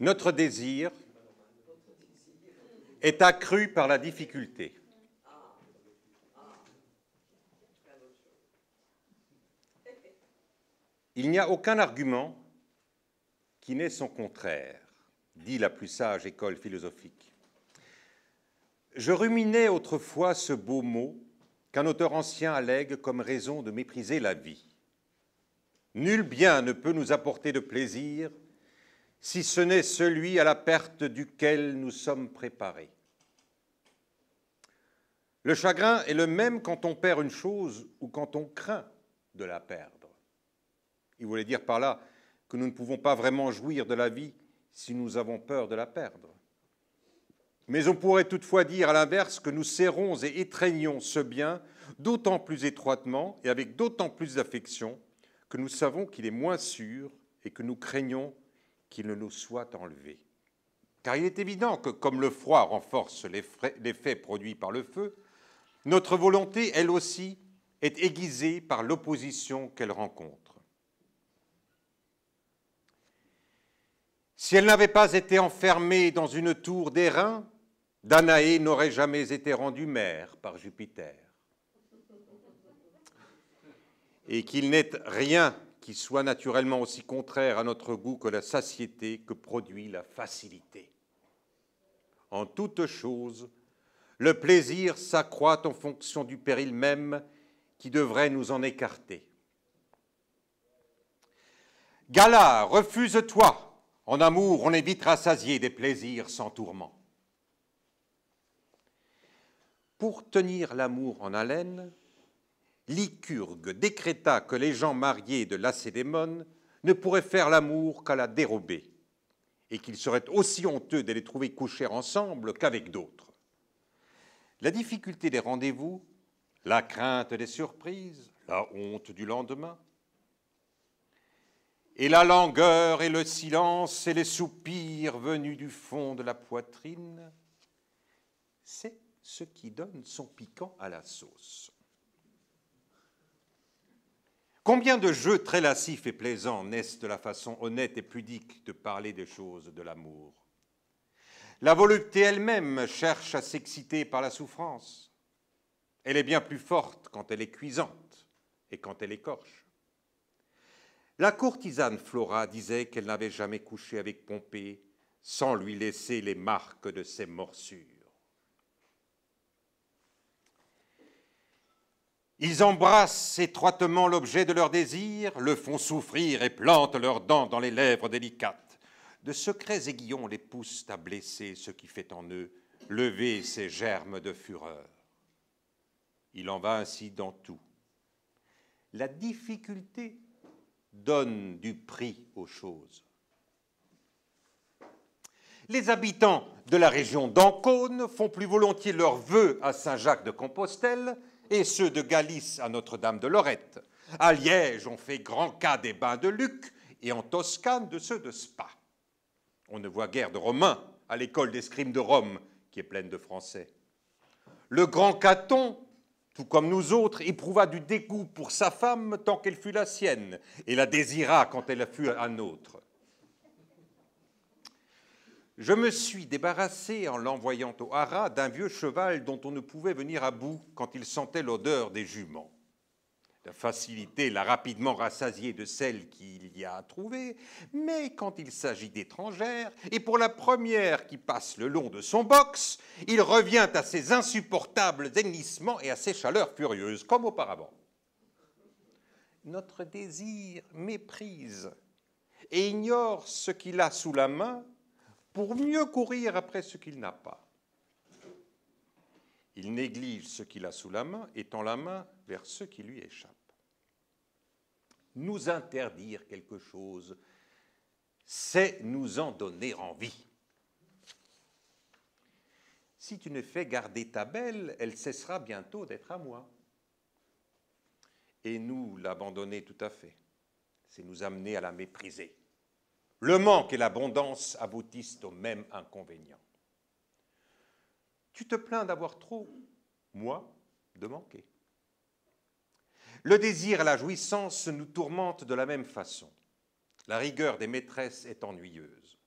Notre désir est accru par la difficulté. Il n'y a aucun argument qui n'ait son contraire, dit la plus sage école philosophique. Je ruminais autrefois ce beau mot qu'un auteur ancien allègue comme raison de mépriser la vie. Nul bien ne peut nous apporter de plaisir si ce n'est celui à la perte duquel nous sommes préparés. Le chagrin est le même quand on perd une chose ou quand on craint de la perdre. Il voulait dire par là que nous ne pouvons pas vraiment jouir de la vie si nous avons peur de la perdre. Mais on pourrait toutefois dire à l'inverse que nous serrons et étreignons ce bien d'autant plus étroitement et avec d'autant plus d'affection que nous savons qu'il est moins sûr et que nous craignons qu'il ne nous soit enlevé. Car il est évident que, comme le froid renforce l'effet produit par le feu, notre volonté, elle aussi, est aiguisée par l'opposition qu'elle rencontre. Si elle n'avait pas été enfermée dans une tour d'airain, Danaé n'aurait jamais été rendue mère par Jupiter. Et qu'il n'est rien qui soit naturellement aussi contraire à notre goût que la satiété que produit la facilité. En toute chose, le plaisir s'accroît en fonction du péril même qui devrait nous en écarter. Gala, refuse-toi. En amour, on est vite rassasié des plaisirs sans tourment. Pour tenir l'amour en haleine, Lycurgue décréta que les gens mariés de Lacédémone ne pourraient faire l'amour qu'à la dérobée, et qu'il serait aussi honteux de les trouver coucher ensemble qu'avec d'autres. La difficulté des rendez-vous, la crainte des surprises, la honte du lendemain, et la langueur et le silence et les soupirs venus du fond de la poitrine, c'est ce qui donne son piquant à la sauce. Combien de jeux très lascifs et plaisants naissent de la façon honnête et pudique de parler des choses de l'amour. La volupté elle-même cherche à s'exciter par la souffrance. Elle est bien plus forte quand elle est cuisante et quand elle écorche. La courtisane Flora disait qu'elle n'avait jamais couché avec Pompée sans lui laisser les marques de ses morsures. Ils embrassent étroitement l'objet de leur désir, le font souffrir et plantent leurs dents dans les lèvres délicates. De secrets aiguillons les poussent à blesser ce qui fait en eux lever ces germes de fureur. Il en va ainsi dans tout. La difficulté donne du prix aux choses. Les habitants de la région d'Ancône font plus volontiers leurs vœux à Saint-Jacques de Compostelle et ceux de Galice à Notre-Dame de Lorette. À Liège, on fait grand cas des bains de Luc et en Toscane de ceux de Spa. On ne voit guère de Romains à l'école d'escrime de Rome, qui est pleine de Français. Le grand Caton, tout comme nous autres, éprouva du dégoût pour sa femme tant qu'elle fut la sienne, et la désira quand elle fut la nôtre. Je me suis débarrassé, en l'envoyant au haras, d'un vieux cheval dont on ne pouvait venir à bout quand il sentait l'odeur des juments. La facilité l'a rapidement rassasié de celle qu'il y a à trouver, mais quand il s'agit d'étrangères, et pour la première qui passe le long de son box, il revient à ses insupportables hennissements et à ses chaleurs furieuses, comme auparavant. Notre désir méprise et ignore ce qu'il a sous la main pour mieux courir après ce qu'il n'a pas. Il néglige ce qu'il a sous la main et tend la main vers ce qui lui échappe. Nous interdire quelque chose, c'est nous en donner envie. Si tu ne fais garder ta belle, elle cessera bientôt d'être à moi. Et nous l'abandonner tout à fait, c'est nous amener à la mépriser. Le manque et l'abondance aboutissent au même inconvénient. Tu te plains d'avoir trop, moi, de manquer. Le désir et la jouissance nous tourmentent de la même façon. La rigueur des maîtresses est ennuyeuse.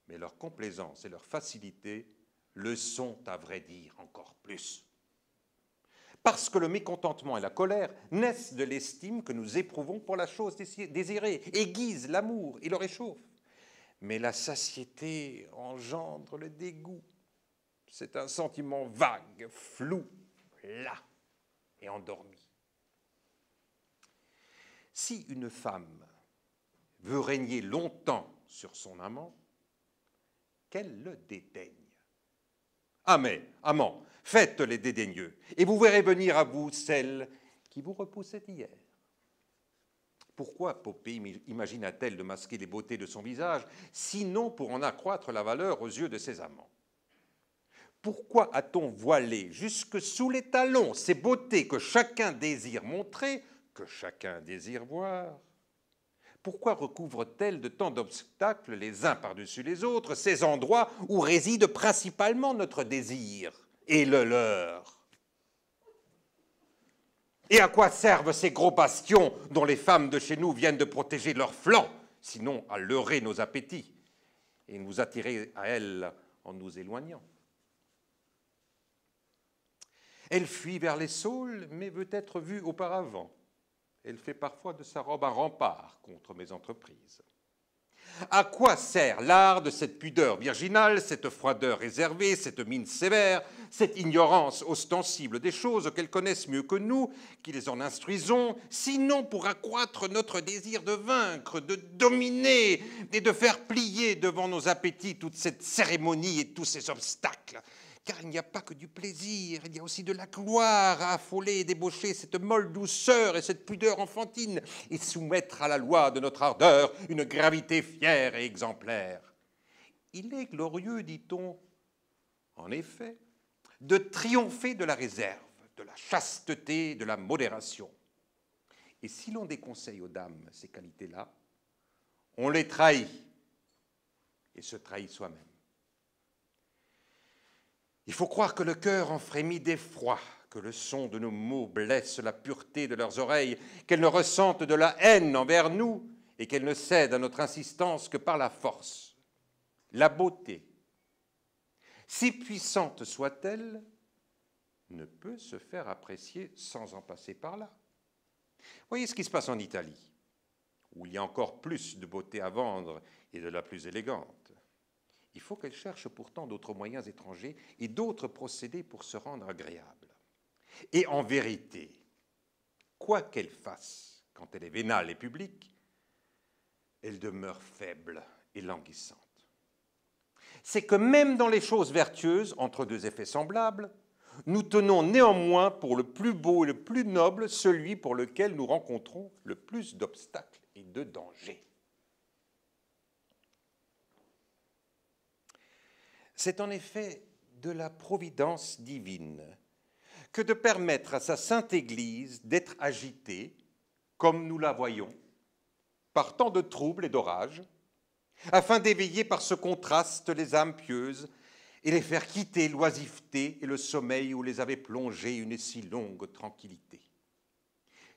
mais leur complaisance et leur facilité le sont, à vrai dire, encore plus. Parce que le mécontentement et la colère naissent de l'estime que nous éprouvons pour la chose désirée, aiguisent l'amour et le réchauffent. Mais la satiété engendre le dégoût. C'est un sentiment vague, flou, las et endormi. Si une femme veut régner longtemps sur son amant, qu'elle le dédaigne. Ah mais, amant, faites les dédaigneux, et vous verrez venir à vous celle qui vous repoussait hier. Pourquoi Poppée imagina-t-elle de masquer les beautés de son visage, sinon pour en accroître la valeur aux yeux de ses amants? Pourquoi a-t-on voilé jusque sous les talons ces beautés que chacun désire montrer, que chacun désire voir? Pourquoi recouvre-t-elle de tant d'obstacles les uns par-dessus les autres, ces endroits où réside principalement notre désir et le leur? Et à quoi servent ces gros bastions dont les femmes de chez nous viennent de protéger leurs flancs, sinon à leurrer nos appétits et nous attirer à elles en nous éloignant? Elle fuit vers les saules, mais veut être vue auparavant. Elle fait parfois de sa robe un rempart contre mes entreprises. À quoi sert l'art de cette pudeur virginale, cette froideur réservée, cette mine sévère, cette ignorance ostensible des choses qu'elles connaissent mieux que nous, qui les en instruisons, sinon pour accroître notre désir de vaincre, de dominer et de faire plier devant nos appétits toute cette cérémonie et tous ces obstacles? Car il n'y a pas que du plaisir, il y a aussi de la gloire à affoler et débaucher cette molle douceur et cette pudeur enfantine et soumettre à la loi de notre ardeur une gravité fière et exemplaire. Il est glorieux, dit-on, en effet, de triompher de la réserve, de la chasteté, de la modération. Et si l'on déconseille aux dames ces qualités-là, on les trahit et se trahit soi-même. Il faut croire que le cœur en frémit d'effroi, que le son de nos mots blesse la pureté de leurs oreilles, qu'elles ne ressentent de la haine envers nous et qu'elles ne cèdent à notre insistance que par la force. La beauté, si puissante soit-elle, ne peut se faire apprécier sans en passer par là. Voyez ce qui se passe en Italie, où il y a encore plus de beauté à vendre et de la plus élégante. Il faut qu'elle cherche pourtant d'autres moyens étrangers et d'autres procédés pour se rendre agréable. Et en vérité, quoi qu'elle fasse quand elle est vénale et publique, elle demeure faible et languissante. C'est que même dans les choses vertueuses, entre deux effets semblables, nous tenons néanmoins pour le plus beau et le plus noble celui pour lequel nous rencontrons le plus d'obstacles et de dangers. C'est en effet de la providence divine que de permettre à sa sainte Église d'être agitée, comme nous la voyons, par tant de troubles et d'orages, afin d'éveiller par ce contraste les âmes pieuses et les faire quitter l'oisiveté et le sommeil où les avait plongées une si longue tranquillité.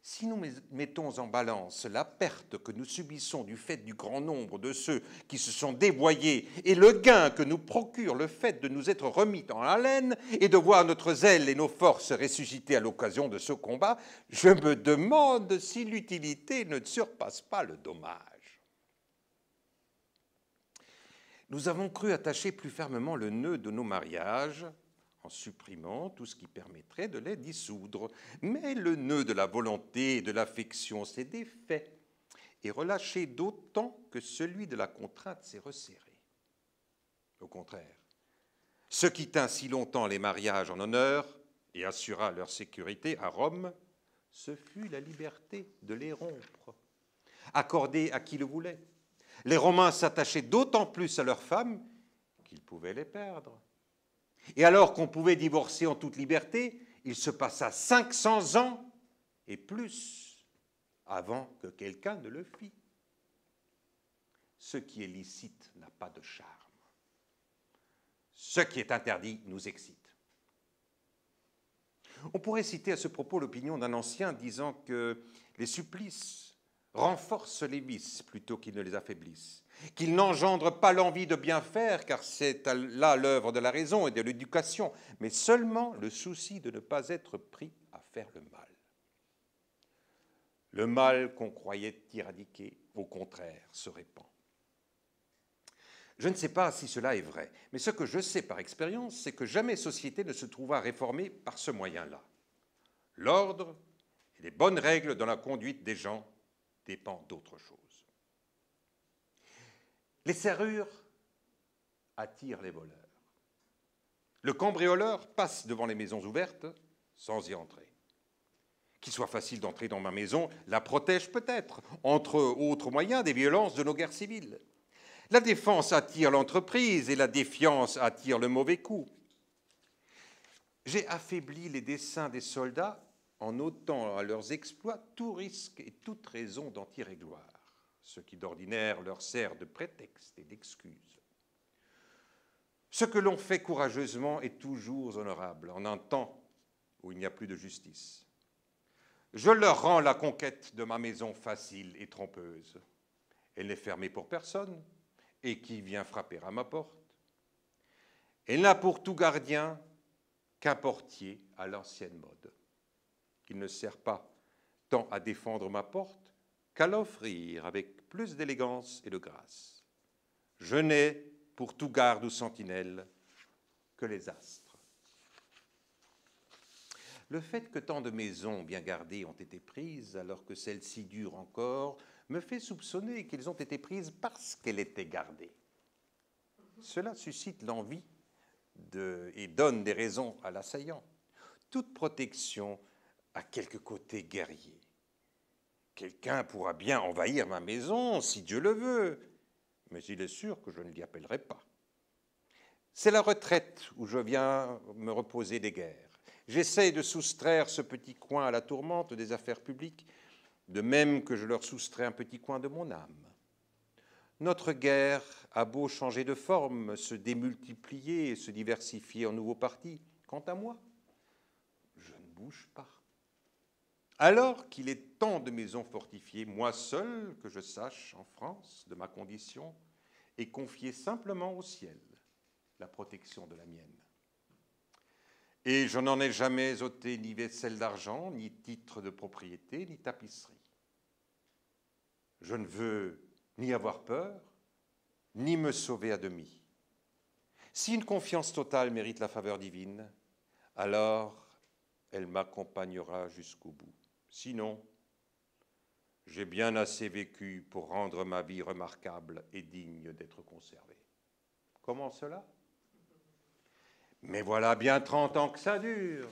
Si nous mettons en balance la perte que nous subissons du fait du grand nombre de ceux qui se sont dévoyés et le gain que nous procure le fait de nous être remis en haleine et de voir notre zèle et nos forces ressusciter à l'occasion de ce combat, je me demande si l'utilité ne surpasse pas le dommage. Nous avons cru attacher plus fermement le nœud de nos mariages en supprimant tout ce qui permettrait de les dissoudre. Mais le nœud de la volonté et de l'affection s'est défait et relâché d'autant que celui de la contrainte s'est resserré. Au contraire, ce qui tint si longtemps les mariages en honneur et assura leur sécurité à Rome, ce fut la liberté de les rompre, accordée à qui le voulait. Les Romains s'attachaient d'autant plus à leurs femmes qu'ils pouvaient les perdre. Et alors qu'on pouvait divorcer en toute liberté, il se passa 500 ans et plus avant que quelqu'un ne le fît. Ce qui est licite n'a pas de charme. Ce qui est interdit nous excite. On pourrait citer à ce propos l'opinion d'un ancien disant que les supplices renforcent les vices plutôt qu'ils ne les affaiblissent, qu'ils n'engendrent pas l'envie de bien faire, car c'est là l'œuvre de la raison et de l'éducation, mais seulement le souci de ne pas être pris à faire le mal. Le mal qu'on croyait éradiqué, au contraire, se répand. Je ne sais pas si cela est vrai, mais ce que je sais par expérience, c'est que jamais société ne se trouva réformée par ce moyen-là. L'ordre et les bonnes règles dans la conduite des gens dépendent d'autre chose. Les serrures attirent les voleurs. Le cambrioleur passe devant les maisons ouvertes sans y entrer. Qu'il soit facile d'entrer dans ma maison la protège peut-être, entre autres moyens, des violences de nos guerres civiles. La défense attire l'entreprise et la défiance attire le mauvais coup. J'ai affaibli les desseins des soldats en ôtant à leurs exploits tout risque et toute raison d'en tirer gloire, ce qui d'ordinaire leur sert de prétexte et d'excuse. Ce que l'on fait courageusement est toujours honorable en un temps où il n'y a plus de justice. Je leur rends la conquête de ma maison facile et trompeuse. Elle n'est fermée pour personne, et qui vient frapper à ma porte. Elle n'a pour tout gardien qu'un portier à l'ancienne mode. Il ne sert pas tant à défendre ma porte qu'à l'offrir avec plus d'élégance et de grâce. Je n'ai pour tout garde ou sentinelle que les astres. Le fait que tant de maisons bien gardées ont été prises, alors que celles-ci durent encore, me fait soupçonner qu'elles ont été prises parce qu'elles étaient gardées. Cela suscite l'envie et donne des raisons à l'assaillant. Toute protection a quelque côté guerrier. Quelqu'un pourra bien envahir ma maison, si Dieu le veut, mais il est sûr que je ne l'y appellerai pas. C'est la retraite où je viens me reposer des guerres. J'essaie de soustraire ce petit coin à la tourmente des affaires publiques, de même que je leur soustrais un petit coin de mon âme. Notre guerre a beau changer de forme, se démultiplier et se diversifier en nouveaux partis. Quant à moi, je ne bouge pas. Alors qu'il est tant de maisons fortifiées, moi seul, que je sache, en France, de ma condition, et confier simplement au ciel la protection de la mienne. Et je n'en ai jamais ôté ni vaisselle d'argent, ni titre de propriété, ni tapisserie. Je ne veux ni avoir peur, ni me sauver à demi. Si une confiance totale mérite la faveur divine, alors elle m'accompagnera jusqu'au bout. Sinon, j'ai bien assez vécu pour rendre ma vie remarquable et digne d'être conservée. Comment cela ? Mais voilà bien 30 ans que ça dure.